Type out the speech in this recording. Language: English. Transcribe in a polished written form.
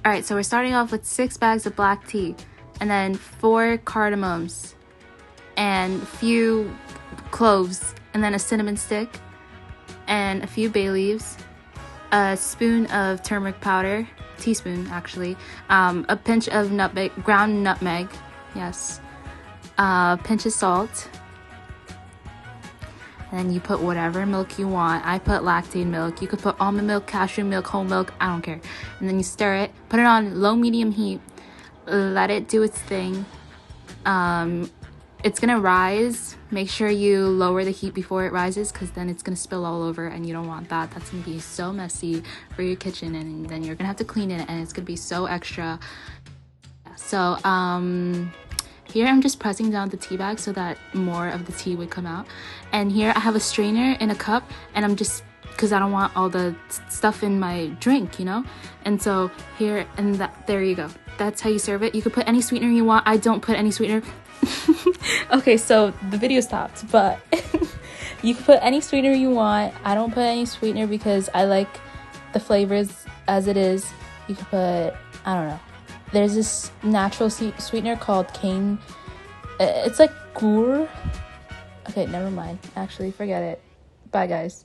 All right, so we're starting off with 6 bags of black tea, and then 4 cardamoms, and a few cloves, and then a cinnamon stick, and a few bay leaves, a spoon of turmeric powder, teaspoon actually, a pinch of nutmeg, ground nutmeg, yes, a pinch of salt, and then you put whatever milk you want. I put lactate milk. You could put almond milk, cashew milk, whole milk, I don't care. And then you stir it, put it on low medium heat, let it do its thing. It's gonna rise. Make sure you lower the heat before it rises, because then it's gonna spill all over and you don't want that. That's gonna be so messy for your kitchen, and then you're gonna have to clean it, and it's gonna be so extra. So here I'm just pressing down the tea bag so that more of the tea would come out. And here I have a strainer in a cup, and I'm just, because I don't want all the stuff in my drink, you know? And so here, and there you go. That's how you serve it. You could put any sweetener you want. I don't put any sweetener. Okay, so the video stopped, but you can put any sweetener you want. I don't put any sweetener because I like the flavors as it is. You could put, I don't know. There's this natural sweetener called cane. It's like gur. Okay, never mind. Actually, forget it. Bye, guys.